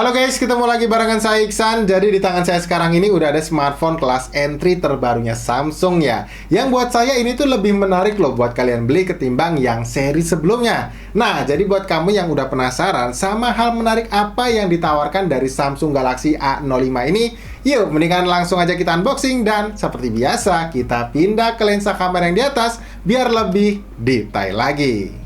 Halo guys, ketemu lagi barengan saya Iksan. Jadi di tangan saya sekarang ini udah ada smartphone kelas entry terbarunya Samsung ya. Yang buat saya ini tuh lebih menarik loh buat kalian beli ketimbang yang seri sebelumnya. Nah, jadi buat kamu yang udah penasaran sama hal menarik apa yang ditawarkan dari Samsung Galaxy A05 ini, yuk mendingan langsung aja kita unboxing dan seperti biasa kita pindah ke lensa kamera yang di atas biar lebih detail lagi.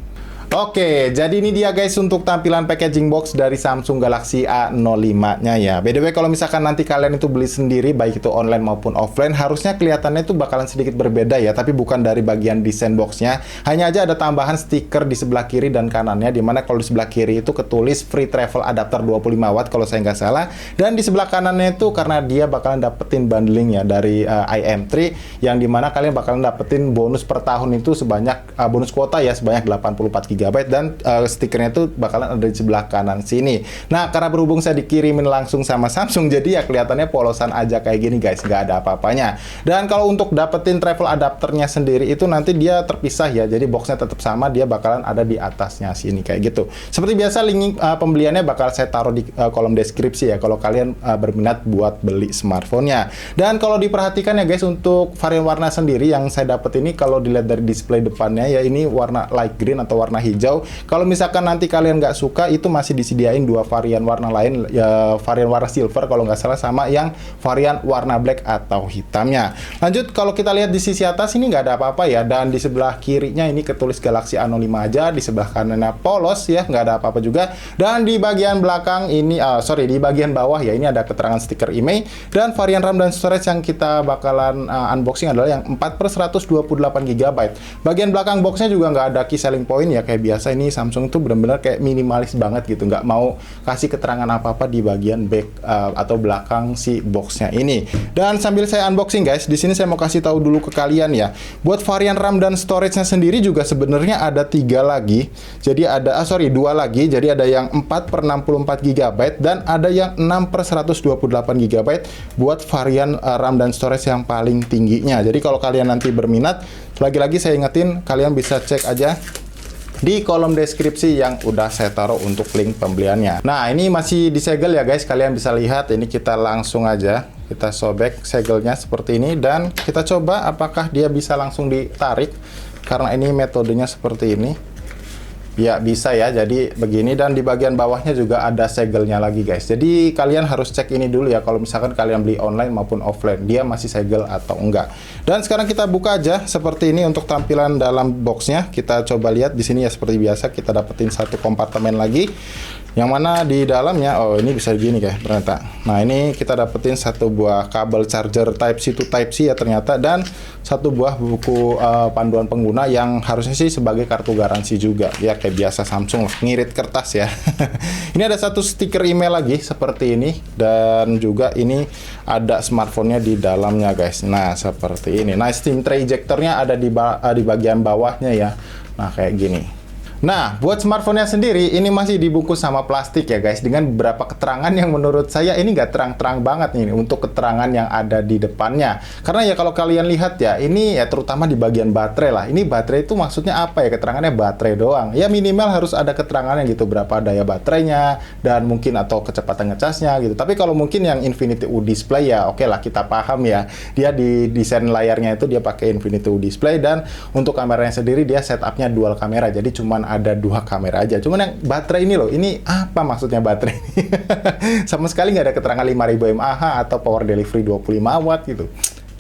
Oke, jadi ini dia guys untuk tampilan packaging box dari Samsung Galaxy A05-nya ya. By the way, kalau misalkan nanti kalian itu beli sendiri, baik itu online maupun offline, harusnya kelihatannya itu bakalan sedikit berbeda ya, tapi bukan dari bagian desain boxnya. Hanya aja ada tambahan stiker di sebelah kiri dan kanannya, dimana kalau di sebelah kiri itu ketulis free travel adapter 25 watt kalau saya nggak salah. Dan di sebelah kanannya itu karena dia bakalan dapetin bundling ya dari IM3, yang dimana kalian bakalan dapetin bonus per tahun itu sebanyak, bonus kuota ya sebanyak 84 GB. Dan stikernya tuh bakalan ada di sebelah kanan sini. Nah, karena berhubung saya dikirimin langsung sama Samsung, jadi ya kelihatannya polosan aja kayak gini guys, nggak ada apa-apanya. Dan kalau untuk dapetin travel adapternya sendiri itu nanti dia terpisah ya, jadi boxnya tetap sama, dia bakalan ada di atasnya sini kayak gitu. Seperti biasa link pembeliannya bakal saya taruh di kolom deskripsi ya, kalau kalian berminat buat beli smartphone-nya. Dan kalau diperhatikan ya guys, untuk varian warna sendiri yang saya dapet ini, kalau dilihat dari display depannya ya, ini warna light green atau warna hijau. Kalau misalkan nanti kalian nggak suka, itu masih disediain dua varian warna lain ya, varian warna silver kalau nggak salah, sama yang varian warna black atau hitamnya. Lanjut, kalau kita lihat di sisi atas ini nggak ada apa-apa ya, dan di sebelah kirinya ini ketulis Galaxy A05 aja, di sebelah kanannya polos ya, nggak ada apa-apa juga. Dan di bagian belakang ini, di bagian bawah ya, ini ada keterangan stiker IMEI, dan varian RAM dan storage yang kita bakalan unboxing adalah yang 4/128 GB. Bagian belakang boxnya juga nggak ada key selling point ya, kayak biasa. Ini Samsung tuh benar-benar kayak minimalis banget gitu, nggak mau kasih keterangan apa-apa di bagian back atau belakang si boxnya ini. Dan sambil saya unboxing guys, di sini saya mau kasih tahu dulu ke kalian ya, buat varian RAM dan storage-nya sendiri juga sebenarnya ada dua lagi. Jadi ada yang 4/64 GB dan ada yang 6/128 GB buat varian RAM dan storage yang paling tingginya. Jadi kalau kalian nanti berminat, lagi-lagi saya ingetin, kalian bisa cek aja di kolom deskripsi yang udah saya taruh untuk link pembeliannya. Nah, ini masih disegel ya guys, kalian bisa lihat. Ini kita langsung aja kita sobek segelnya seperti ini, dan kita coba apakah dia bisa langsung ditarik, karena ini metodenya seperti ini. Ya, bisa ya, jadi begini. Dan di bagian bawahnya juga ada segelnya lagi guys. Jadi kalian harus cek ini dulu ya, kalau misalkan kalian beli online maupun offline, dia masih segel atau enggak. Dan sekarang kita buka aja seperti ini untuk tampilan dalam boxnya. Kita coba lihat di sini ya, seperti biasa kita dapetin satu kompartemen lagi, yang mana di dalamnya, oh ini bisa gini kayak ternyata. Nah, ini kita dapetin satu buah kabel charger Type-C to Type-C ya ternyata, dan satu buah buku panduan pengguna yang harusnya sih sebagai kartu garansi juga ya, kayak biasa Samsung lah, ngirit kertas ya. Ini ada satu stiker email lagi seperti ini, dan juga ini ada smartphone-nya di dalamnya guys. Nah, seperti ini. Nah, SIM tray ejector-nya ada di bagian bawahnya ya. Nah, kayak gini. Nah, buat smartphone-nya sendiri, ini masih dibungkus sama plastik ya guys, dengan beberapa keterangan yang menurut saya ini nggak terang-terang banget nih untuk keterangan yang ada di depannya. Karena ya kalau kalian lihat ya, ini ya terutama di bagian baterai lah. Ini baterai itu maksudnya apa ya? Keterangannya baterai doang. Ya minimal harus ada keterangannya gitu, berapa daya baterainya, dan mungkin atau kecepatan ngecasnya gitu. Tapi kalau mungkin yang Infinity U display ya oke lah, kita paham ya. Dia di desain layarnya itu dia pakai Infinity U display, dan untuk kameranya sendiri dia setupnya dual kamera. Jadi cuman ada dua kamera aja. Cuman yang baterai ini loh, ini apa maksudnya baterai ini? Sama sekali nggak ada keterangan 5000 mAh atau power delivery 25 watt gitu.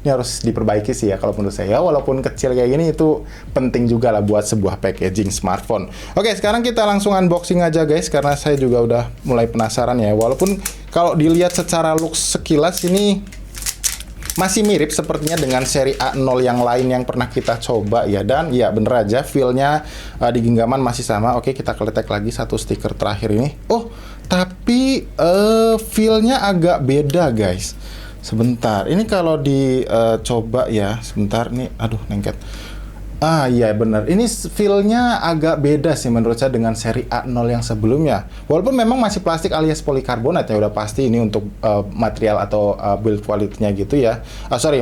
Ini harus diperbaiki sih ya kalau menurut saya. Walaupun kecil kayak gini, itu penting juga lah buat sebuah packaging smartphone. Oke, sekarang kita langsung unboxing aja guys, karena saya juga udah mulai penasaran ya. Walaupun kalau dilihat secara look sekilas ini masih mirip sepertinya dengan seri A0 yang lain yang pernah kita coba ya. Dan ya bener aja, feel-nya di genggaman masih sama. Oke, kita kletek lagi satu stiker terakhir ini. Oh, tapi feel-nya agak beda guys. Sebentar, ini kalau dicoba ya, sebentar nih, aduh nengket. Ah iya benar, ini feel-nya agak beda sih menurut saya dengan seri A0 yang sebelumnya. Walaupun memang masih plastik alias polikarbonat ya, udah pasti ini untuk material atau build quality-nya gitu ya.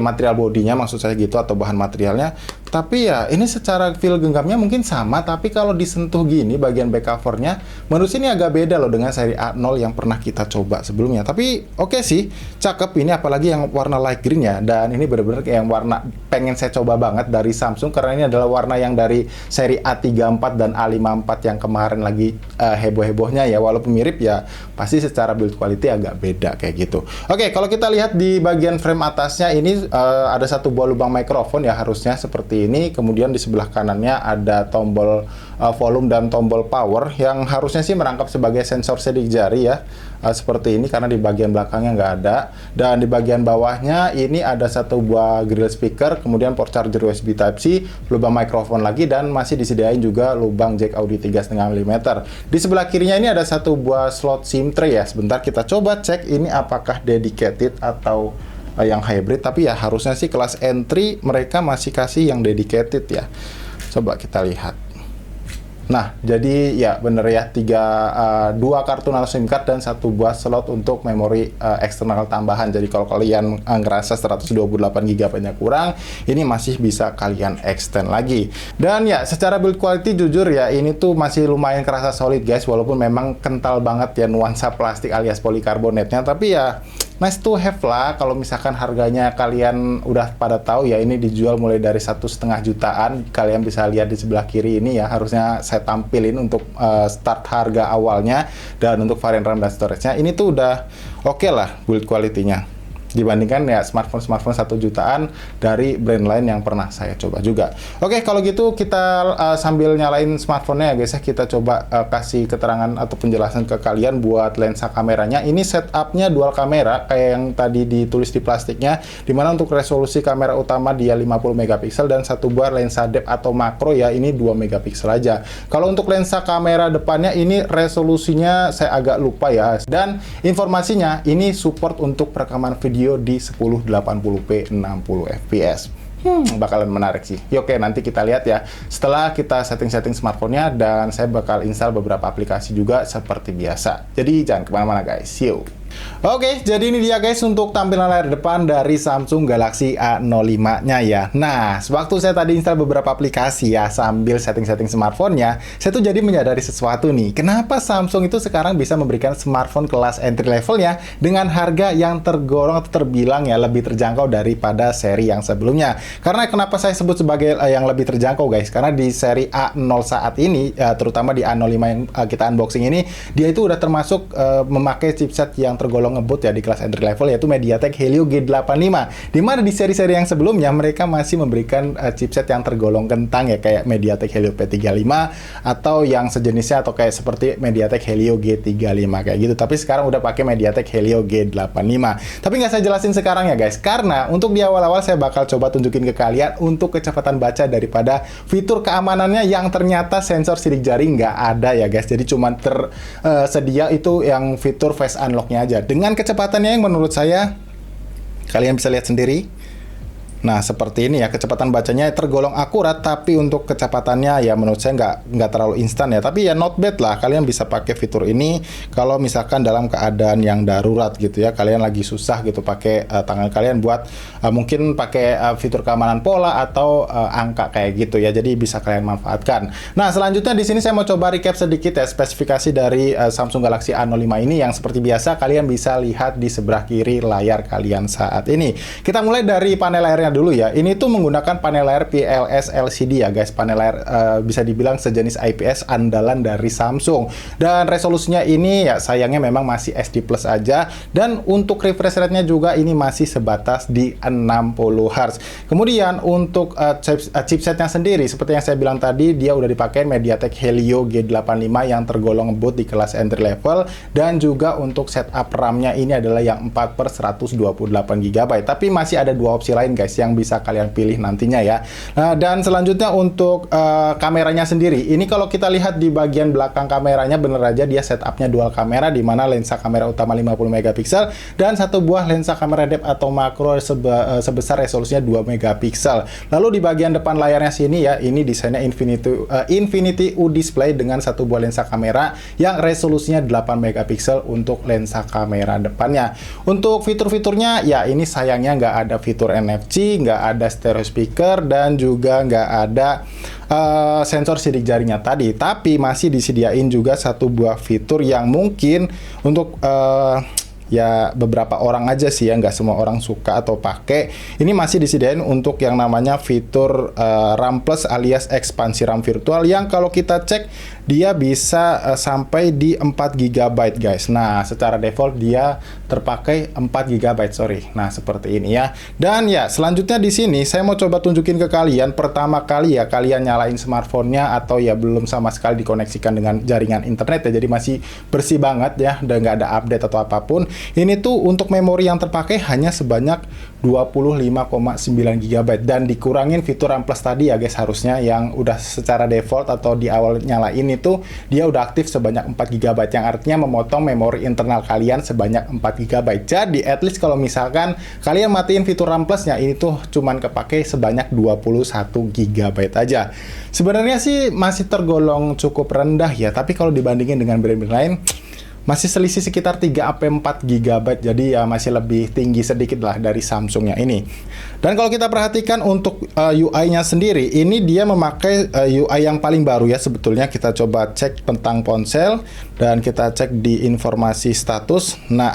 Material bodinya maksud saya gitu, atau bahan materialnya. tapi ya ini secara feel genggamnya mungkin sama, tapi kalau disentuh gini bagian back covernya menurut saya ini agak beda loh dengan seri A0 yang pernah kita coba sebelumnya. Tapi oke sih, cakep ini, apalagi yang warna light green ya, dan ini bener-bener kayak yang warna pengen saya coba banget dari Samsung, karena ini adalah warna yang dari seri A34 dan A54 yang kemarin lagi heboh-hebohnya ya, walaupun mirip ya pasti secara build quality agak beda kayak gitu. Oke, kalau kita lihat di bagian frame atasnya ini ada satu buah lubang mikrofon ya, harusnya seperti ini. Kemudian di sebelah kanannya ada tombol volume dan tombol power yang harusnya sih merangkap sebagai sensor sidik jari ya, seperti ini, karena di bagian belakangnya nggak ada. Dan di bagian bawahnya ini ada satu buah grill speaker, kemudian port charger USB Type-C, lubang mikrofon lagi, dan masih disediain juga lubang jack audio 3,5 mm. Di sebelah kirinya ini ada satu buah slot SIM tray ya. Sebentar kita coba cek ini apakah dedicated atau yang hybrid, tapi ya harusnya sih kelas entry mereka masih kasih yang dedicated ya. Coba kita lihat. Nah, jadi ya bener ya, dua kartu nano SIM card dan satu buah slot untuk memori eksternal tambahan. Jadi kalau kalian ngerasa 128 GB-nya kurang, ini masih bisa kalian extend lagi. Dan ya secara build quality jujur ya ini tuh masih lumayan kerasa solid guys, walaupun memang kental banget ya nuansa plastik alias polikarbonatnya, tapi ya nice to have lah. Kalau misalkan harganya kalian udah pada tahu ya, ini dijual mulai dari 1,5 jutaan. Kalian bisa lihat di sebelah kiri ini ya, harusnya saya tampilin untuk start harga awalnya, dan untuk varian RAM dan storage-nya ini tuh udah oke lah build quality-nya dibandingkan ya smartphone 1 jutaan dari brand lain yang pernah saya coba juga. Oke, kalau gitu kita sambil nyalain smartphone-nya ya guys ya, kita coba kasih keterangan atau penjelasan ke kalian buat lensa kameranya. Ini setup-nya dual kamera kayak yang tadi ditulis di plastiknya, dimana untuk resolusi kamera utama dia 50 megapiksel dan satu buah lensa depth atau makro ya ini 2 megapiksel aja. Kalau untuk lensa kamera depannya ini resolusinya saya agak lupa ya, dan informasinya ini support untuk perekaman video di 1080p 60 fps. Bakalan menarik sih. Oke, nanti kita lihat ya setelah kita setting-setting smartphone-nya, dan saya bakal install beberapa aplikasi juga seperti biasa. Jadi jangan kemana-mana guys, see you. Oke, jadi ini dia guys untuk tampilan layar depan dari Samsung Galaxy A05-nya ya. Nah, sewaktu saya tadi install beberapa aplikasi ya sambil setting-setting smartphone-nya, saya tuh jadi menyadari sesuatu nih. Kenapa Samsung itu sekarang bisa memberikan smartphone kelas entry level-nya dengan harga yang tergolong atau terbilang ya lebih terjangkau daripada seri yang sebelumnya. Karena kenapa saya sebut sebagai yang lebih terjangkau guys? Karena di seri A0 saat ini, terutama di A05 yang kita unboxing ini, dia itu udah termasuk memakai chipset yang tergolong ngebut ya di kelas entry level, yaitu MediaTek Helio G85. Dimana di seri-seri yang sebelumnya mereka masih memberikan chipset yang tergolong kentang ya, kayak MediaTek Helio P35 atau yang sejenisnya, atau kayak seperti MediaTek Helio G35 kayak gitu. Tapi sekarang udah pakai MediaTek Helio G85. Tapi nggak saya jelasin sekarang ya guys, karena untuk di awal-awal saya bakal coba tunjukin ke kalian untuk kecepatan baca daripada fitur keamanannya yang ternyata sensor sidik jari nggak ada ya guys. Jadi cuma tersedia itu yang fitur face unlock-nya aja. Dengan kecepatannya yang menurut saya kalian bisa lihat sendiri. Nah, seperti ini ya, kecepatan bacanya tergolong akurat, tapi untuk kecepatannya ya menurut saya nggak terlalu instan ya. Tapi ya not bad lah, kalian bisa pakai fitur ini kalau misalkan dalam keadaan yang darurat gitu ya. Kalian lagi susah gitu pakai tangan kalian buat mungkin pakai fitur keamanan pola atau angka kayak gitu ya. Jadi bisa kalian manfaatkan. Nah, selanjutnya di sini saya mau coba recap sedikit ya spesifikasi dari Samsung Galaxy A05 ini, yang seperti biasa kalian bisa lihat di sebelah kiri layar kalian saat ini. Kita mulai dari panel layarnya dulu ya. Ini tuh menggunakan panel layar PLS LCD ya guys. Panel layar bisa dibilang sejenis IPS andalan dari Samsung. Dan resolusinya ini ya sayangnya memang masih SD Plus aja. Dan untuk refresh rate-nya juga ini masih sebatas di 60 Hz. Kemudian untuk chipsetnya sendiri, seperti yang saya bilang tadi, dia udah dipakai MediaTek Helio G85 yang tergolong ngebut di kelas entry level. Dan juga untuk setup RAM-nya ini adalah yang 4/128 GB. Tapi masih ada dua opsi lain guys yang bisa kalian pilih nantinya ya. Nah, dan selanjutnya untuk kameranya sendiri, ini kalau kita lihat di bagian belakang kameranya bener aja dia setupnya dual kamera, di mana lensa kamera utama 50 megapiksel dan satu buah lensa kamera depth atau makro sebesar resolusinya 2 megapiksel. Lalu di bagian depan layarnya sini ya, ini desainnya Infinity U display dengan satu buah lensa kamera yang resolusinya 8 megapiksel untuk lensa kamera depannya. Untuk fitur-fiturnya ya ini sayangnya nggak ada fitur NFC, USB, nggak ada stereo speaker, dan juga nggak ada sensor sidik jarinya tadi. Tapi masih disediain juga satu buah fitur yang mungkin untuk ya beberapa orang aja sih ya, nggak semua orang suka atau pakai. Ini masih disediain untuk yang namanya fitur RAM Plus alias ekspansi RAM virtual, yang kalau kita cek dia bisa sampai di 4 GB guys. Nah, secara default dia terpakai 4 GB, sorry. Nah, seperti ini ya. Dan ya, selanjutnya di sini saya mau coba tunjukin ke kalian. Pertama kali ya kalian nyalain smartphone-nya atau ya belum sama sekali dikoneksikan dengan jaringan internet ya. Jadi masih bersih banget ya, dan nggak ada update atau apapun. Ini tuh untuk memori yang terpakai hanya sebanyak 25,9 GB, dan dikurangin fitur RAM Plus tadi ya guys, harusnya yang udah secara default atau di awal nyalain itu dia udah aktif sebanyak 4 GB, yang artinya memotong memori internal kalian sebanyak 4 GB. Jadi at least kalau misalkan kalian matiin fitur RAM Plusnya, ini tuh cuman kepake sebanyak 21 GB aja. Sebenarnya sih masih tergolong cukup rendah ya, tapi kalau dibandingin dengan brand-brand lain masih selisih sekitar 3-4 GB, jadi ya masih lebih tinggi sedikit lah dari Samsungnya ini. Dan kalau kita perhatikan untuk UI-nya sendiri, ini dia memakai UI yang paling baru ya sebetulnya. Kita coba cek tentang ponsel, dan kita cek di informasi status. Nah,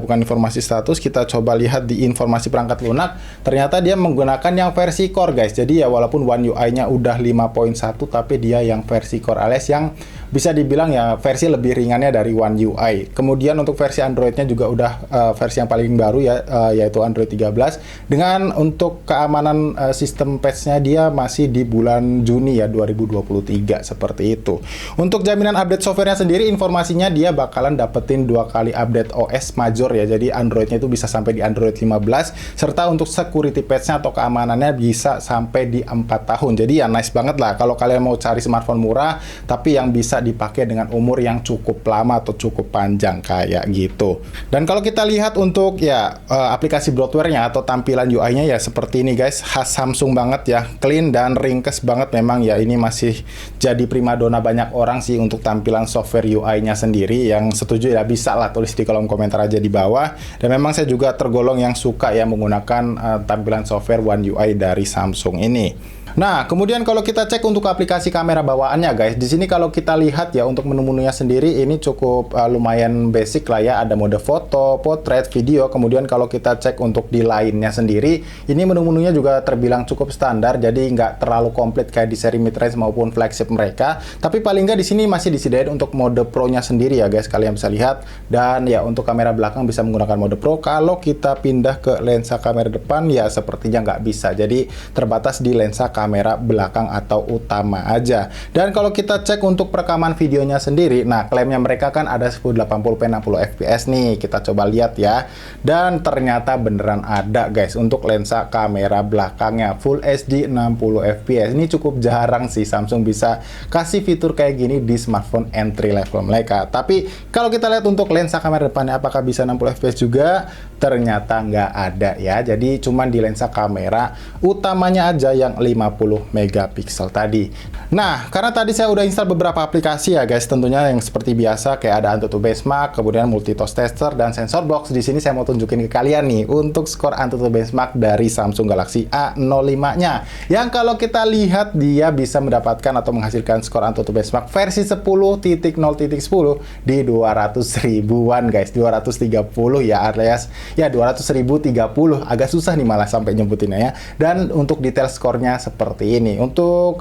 bukan informasi status, kita coba lihat di informasi perangkat lunak. Ternyata dia menggunakan yang versi Core guys. Jadi ya walaupun One UI-nya udah 5.1, tapi dia yang versi Core alias yang bisa dibilang ya versi lebih ringannya dari One UI. Kemudian untuk versi Android-nya juga udah versi yang paling baru ya, yaitu Android 13. Dengan untuk keamanan sistem patch-nya dia masih di bulan Juni ya 2023 seperti itu. Untuk jaminan update software-nya sendiri, informasinya dia bakalan dapetin 2 kali update OS major ya. Jadi Android-nya itu bisa sampai di Android 15, serta untuk security patch-nya atau keamanannya bisa sampai di 4 tahun. Jadi ya nice banget lah kalau kalian mau cari smartphone murah tapi yang bisa dipakai dengan umur yang cukup lama atau cukup panjang kayak gitu. Dan kalau kita lihat untuk ya aplikasi bloatware-nya atau tampilan UI-nya ya seperti ini guys, khas Samsung banget ya, clean dan ringkes banget memang ya. Ini masih jadi primadona banyak orang sih untuk tampilan software UI-nya sendiri. Yang setuju ya bisa lah tulis di kolom komentar aja di bawah. Dan memang saya juga tergolong yang suka ya menggunakan tampilan software One UI dari Samsung ini. Nah, kemudian kalau kita cek untuk aplikasi kamera bawaannya guys, di sini kalau kita lihat ya untuk menu-menunya sendiri ini cukup lumayan basic lah ya. Ada mode foto, potret, video. Kemudian kalau kita cek untuk di lainnya sendiri, ini menu-menunya juga terbilang cukup standar, jadi nggak terlalu komplit kayak di seri mid-range maupun flagship mereka. Tapi paling nggak di sini masih disediain untuk mode Pro-nya sendiri ya guys, kalian bisa lihat. Dan ya untuk kamera belakang bisa menggunakan mode Pro. Kalau kita pindah ke lensa kamera depan ya sepertinya nggak bisa. Jadi terbatas di lensa kamera belakang atau utama aja. Dan kalau kita cek untuk perekaman videonya sendiri, nah klaimnya mereka kan ada 1080p 60 fps nih. Kita coba lihat ya. Dan ternyata beneran ada guys untuk lensa kamera belakangnya Full HD 60 fps. Ini cukup jarang sih Samsung bisa kasih fitur kayak gini di smartphone entry level mereka. Tapi kalau kita lihat untuk lensa kamera depannya apakah bisa 60 fps juga? Ternyata nggak ada ya. Jadi cuman di lensa kamera utamanya aja yang 50 megapiksel tadi. Nah, karena tadi saya udah install beberapa aplikasi ya guys, tentunya yang seperti biasa kayak ada AnTuTu Benchmark, kemudian Multitask Tester dan Sensor Box. Di sini saya mau tunjukin ke kalian nih untuk skor AnTuTu Benchmark dari Samsung Galaxy A05-nya. Yang kalau kita lihat dia bisa mendapatkan atau menghasilkan skor AnTuTu Benchmark versi 10.0.10 di 200 ribuan guys, 230 ya alias ya 200.030, agak susah nih malah sampai nyebutinnya ya. Dan untuk detail skornya seperti ini. Untuk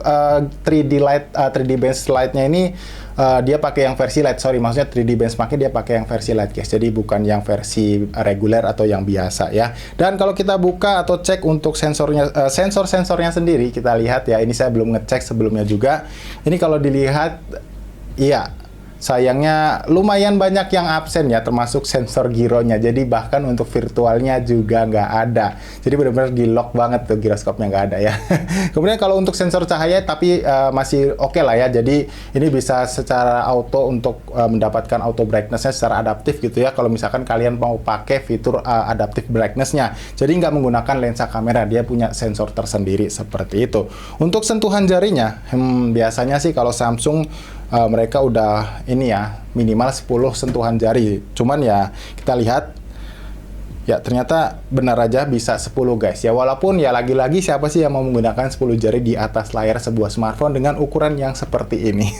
3D light 3D bench light-nya ini dia pakai yang versi light, maksudnya 3D benchmark-nya dia pakai yang versi light guys. Jadi bukan yang versi reguler atau yang biasa ya. Dan kalau kita buka atau cek untuk sensornya, sensor-sensornya sendiri, kita lihat ya. Ini saya belum ngecek sebelumnya juga. Ini kalau dilihat, iya. Sayangnya lumayan banyak yang absen ya, termasuk sensor gironya. Jadi bahkan untuk virtualnya juga nggak ada. Jadi benar-benar di lock banget tuh, giroskopnya nggak ada ya. Kemudian kalau untuk sensor cahaya tapi masih oke lah ya. Jadi ini bisa secara auto untuk mendapatkan auto brightness-nya secara adaptif gitu ya. Kalau misalkan kalian mau pakai fitur adaptive brightness-nya. Jadi nggak menggunakan lensa kamera, dia punya sensor tersendiri seperti itu. Untuk sentuhan jarinya, biasanya sih kalau Samsung mereka udah ini ya minimal 10 sentuhan jari. Cuman ya kita lihat Ya, ternyata benar aja bisa 10 guys. Ya, walaupun ya lagi-lagi siapa sih yang mau menggunakan 10 jari di atas layar sebuah smartphone dengan ukuran yang seperti ini.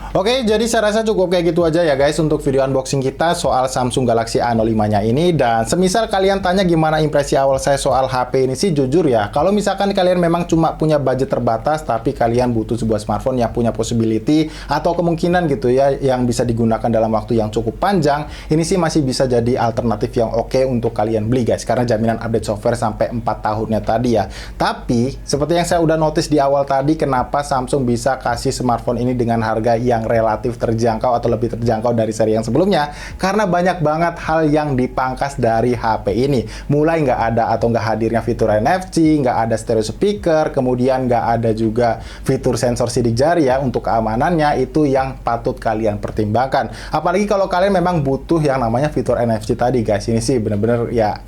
Oke, jadi saya rasa cukup kayak gitu aja ya guys untuk video unboxing kita soal Samsung Galaxy A05-nya ini. Dan semisal kalian tanya gimana impresi awal saya soal HP ini sih, jujur ya, kalau misalkan kalian memang cuma punya budget terbatas, tapi kalian butuh sebuah smartphone yang punya possibility atau kemungkinan gitu ya, yang bisa digunakan dalam waktu yang cukup panjang, ini sih masih bisa jadi alternatif yang oke untuk kalian beli guys, karena jaminan update software sampai 4 tahunnya tadi ya. Tapi, seperti yang saya udah notice di awal tadi, kenapa Samsung bisa kasih smartphone ini dengan harga yang relatif terjangkau atau lebih terjangkau dari seri yang sebelumnya, karena banyak banget hal yang dipangkas dari HP ini. Mulai nggak ada atau nggak hadirnya fitur NFC, nggak ada stereo speaker, kemudian nggak ada juga fitur sensor sidik jari ya untuk keamanannya, itu yang patut kalian pertimbangkan. Apalagi kalau kalian memang butuh yang namanya fitur NFC tadi guys, ini sih bener-bener ya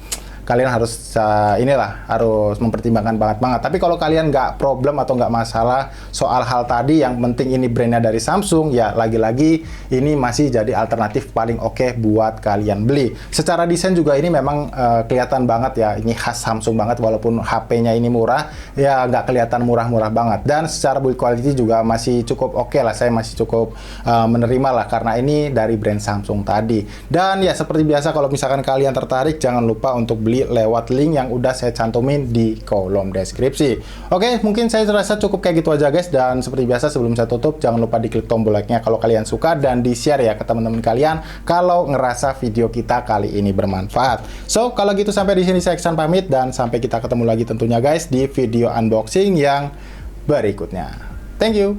kalian harus harus mempertimbangkan banget. Tapi kalau kalian nggak problem atau nggak masalah soal hal tadi, yang penting ini brandnya dari Samsung, ya lagi-lagi ini masih jadi alternatif paling oke buat kalian beli. Secara desain juga ini memang kelihatan banget ya, ini khas Samsung banget, walaupun HP-nya ini murah, ya nggak kelihatan murah-murah banget. Dan secara build quality juga masih cukup oke lah, saya masih cukup menerima lah, karena ini dari brand Samsung tadi. Dan ya seperti biasa, kalau misalkan kalian tertarik, jangan lupa untuk beli lewat link yang udah saya cantumin di kolom deskripsi. Oke, mungkin saya rasa cukup kayak gitu aja guys, dan seperti biasa sebelum saya tutup, jangan lupa diklik tombol like-nya kalau kalian suka, dan di-share ya ke teman-teman kalian kalau ngerasa video kita kali ini bermanfaat. So, kalau gitu sampai di sini saya Iksan pamit, dan sampai kita ketemu lagi tentunya guys di video unboxing yang berikutnya. Thank you.